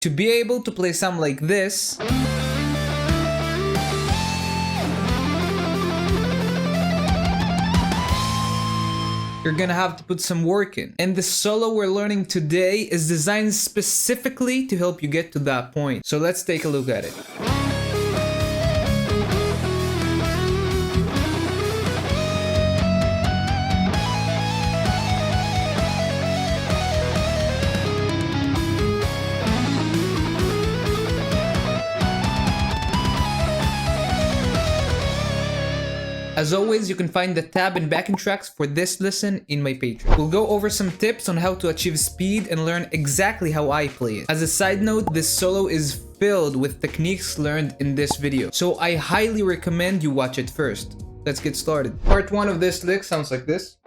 To be able to play something like this, you're gonna have to put some work in. And the solo we're learning today is designed specifically to help you get to that point. So let's take a look at it. As always, you can find the tab and backing tracks for this lesson in my Patreon. We'll go over some tips on how to achieve speed and learn exactly how I play it. As a side note, this solo is filled with techniques learned in this video, so I highly recommend you watch it first. Let's get started. Part 1 of this lick sounds like this.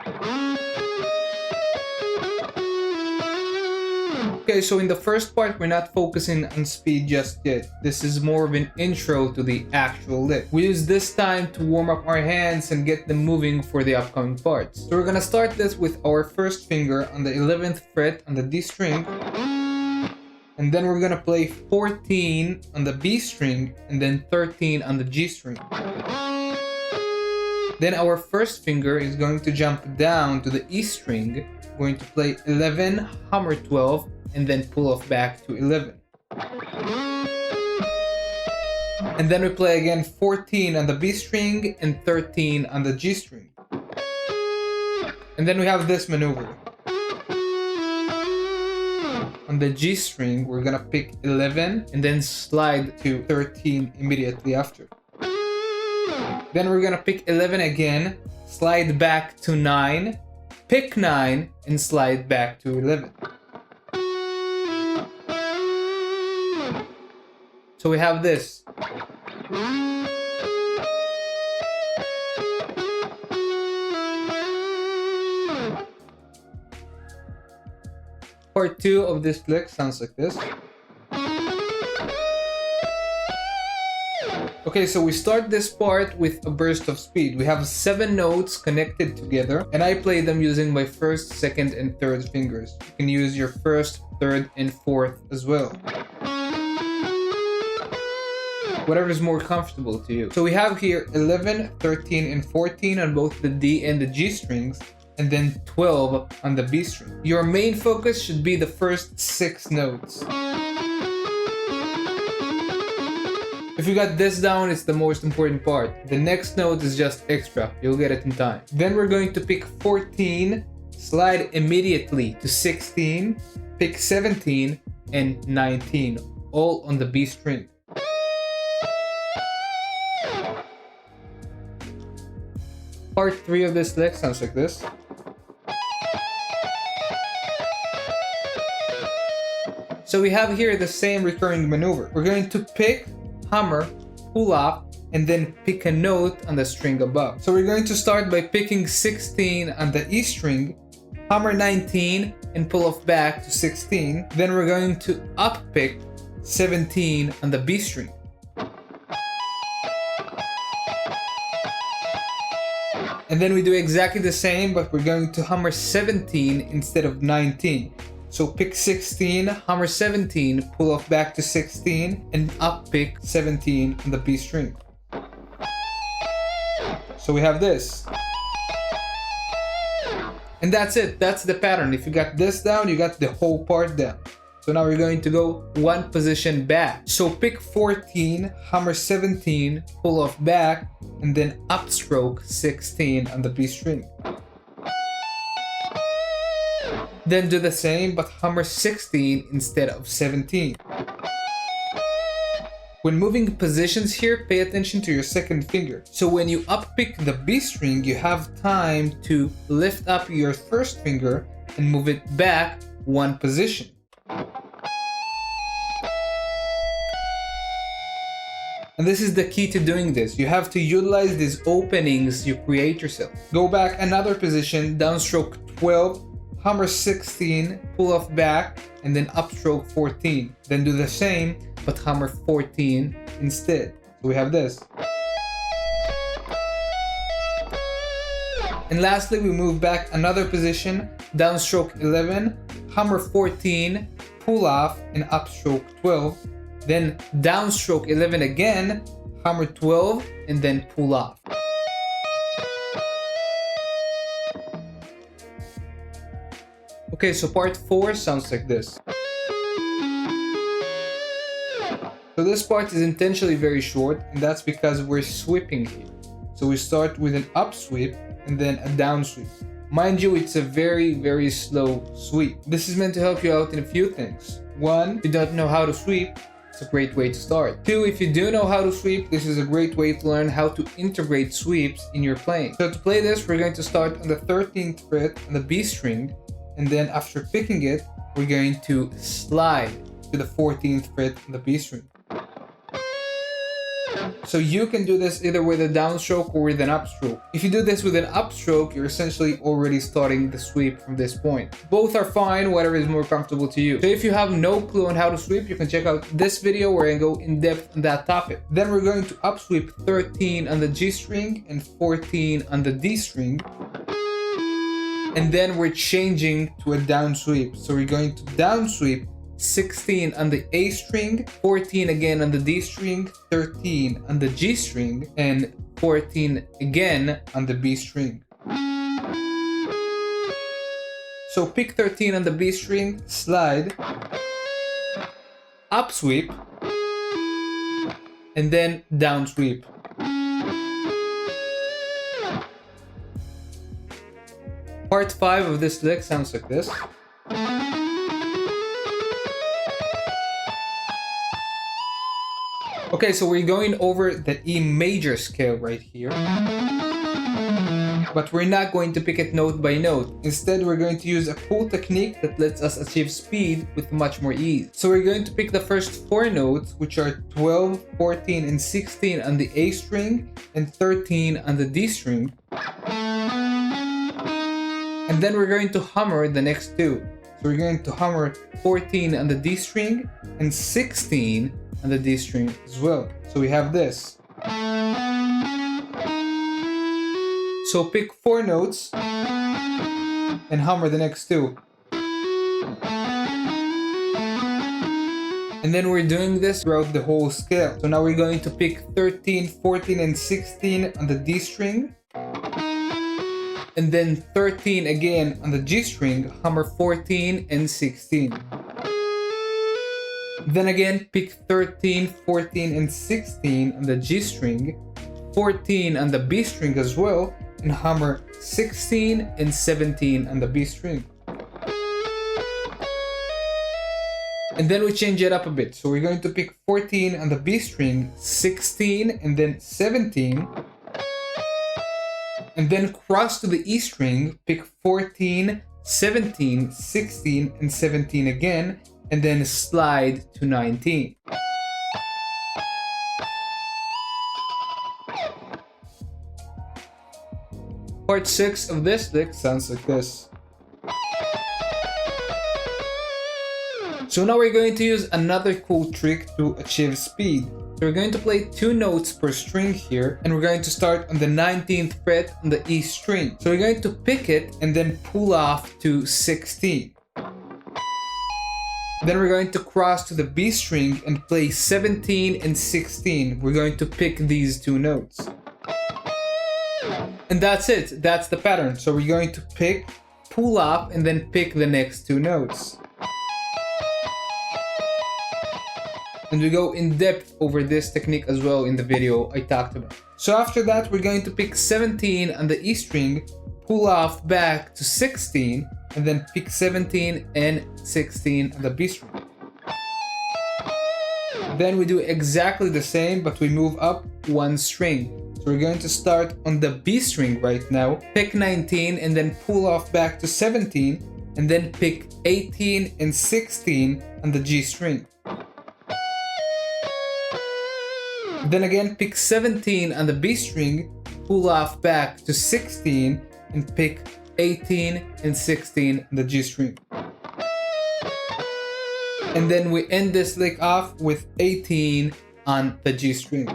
Okay, so in the first part, we're not focusing on speed just yet. This is more of an intro to the actual lick. We use this time to warm up our hands and get them moving for the upcoming parts. So we're gonna start this with our first finger on the 11th fret on the D string. And then we're gonna play 14 on the B string and then 13 on the G string. Then our first finger is going to jump down to the E string. We're going to play 11, hammer 12, and then pull off back to 11. And then we play again 14 on the B string and 13 on the G string. And then we have this maneuver. On the G string, we're gonna pick 11 and then slide to 13 immediately after. Then we're gonna pick 11 again, slide back to 9, pick 9, and slide back to 11. So we have this. Part 2 of this lick sounds like this. Okay, so we start this part with a burst of speed. We have 7 notes connected together, and I play them using my first, second, and third fingers. You can use your first, third, and fourth as well. Whatever is more comfortable to you. So we have here 11, 13, and 14 on both the D and the G strings, and then 12 on the B string. Your main focus should be the first 6 notes. If you got this down, it's the most important part. The next note is just extra. You'll get it in time. Then we're going to pick 14, slide immediately to 16, pick 17, and 19, all on the B string. Part 3 of this lick sounds like this. So we have here the same recurring maneuver. We're going to pick, hammer, pull up, and then pick a note on the string above. So we're going to start by picking 16 on the E string, hammer 19, and pull off back to 16. Then we're going to up pick 17 on the B string. And then we do exactly the same, but we're going to hammer 17 instead of 19. So pick 16, hammer 17, pull off back to 16, and up pick 17 on the B string. So we have this. And that's it. That's the pattern. If you got this down, you got the whole part down. So now we're going to go 1 position back. So pick 14, hammer 17, pull off back, and then upstroke 16 on the B string. Then do the same, but hammer 16 instead of 17. When moving positions here, pay attention to your second finger. So when you uppick the B string, you have time to lift up your first finger and move it back 1 position. And this is the key to doing this. You have to utilize these openings you create yourself. Go back another position, downstroke 12, hammer 16, pull off back, and then upstroke 14. Then do the same, but hammer 14 instead. So we have this. And lastly, we move back another position, downstroke 11, hammer 14, pull off and upstroke 12, then downstroke 11 again, hammer 12, and then pull off. Okay, so part 4 sounds like this. So this part is intentionally very short, and that's because we're sweeping here. So we start with an up sweep and then a down sweep. Mind you, it's a very, very slow sweep. This is meant to help you out in a few things. 1, if you don't know how to sweep, it's a great way to start. 2, if you do know how to sweep, this is a great way to learn how to integrate sweeps in your playing. So to play this, we're going to start on the 13th fret on the B string, and then after picking it, we're going to slide to the 14th fret on the B string. So you can do this either with a downstroke or with an upstroke. If you do this with an upstroke, you're essentially already starting the sweep from this point. Both are fine, whatever is more comfortable to you. So if you have no clue on how to sweep, you can check out this video where I go in depth on that topic. Then we're going to upsweep 13 on the G string and 14 on the D string. And then we're changing to a down sweep. So we're going to down sweep 16 on the A string, 14 again on the D string, 13 on the G string, and 14 again on the B string. So pick 13 on the B string, slide, up sweep, and then down sweep. Part 5 of this lick sounds like this. Okay, so we're going over the E major scale right here. But we're not going to pick it note by note. Instead, we're going to use a pull technique that lets us achieve speed with much more ease. So we're going to pick the first 4 notes, which are 12, 14, and 16 on the A string, and 13 on the D string. And then we're going to hammer the next 2. So we're going to hammer 14 on the D string and 16 on the D string as well. So we have this. So pick 4 notes and hammer the next 2. And then we're doing this throughout the whole scale. So now we're going to pick 13, 14, and 16 on the D string. And then 13 again on the G string, hammer 14 and 16. Then again, pick 13, 14, and 16 on the G string, 14 on the B string as well, and hammer 16 and 17 on the B string. And then we change it up a bit. So we're going to pick 14 on the B string, 16, and then 17. And then cross to the E string, pick 14, 17, 16, and 17 again, and then slide to 19. Part 6 of this lick sounds like this. So now we're going to use another cool trick to achieve speed. So we're going to play 2 notes per string here, and we're going to start on the 19th fret on the E string. So we're going to pick it and then pull off to 16. Then we're going to cross to the B string and play 17 and 16. We're going to pick these 2 notes. And that's it. That's the pattern. So we're going to pick, pull off, and then pick the next 2 notes. And we go in depth over this technique as well in the video I talked about. So after that, we're going to pick 17 on the E string, pull off back to 16, and then pick 17 and 16 on the B string. Then we do exactly the same, but we move up 1 string. So we're going to start on the B string right now, pick 19 and then pull off back to 17, and then pick 18 and 16 on the G string. Then again, pick 17 on the B string, pull off back to 16, and pick 18 and 16 on the G string. And then we end this lick off with 18 on the G string.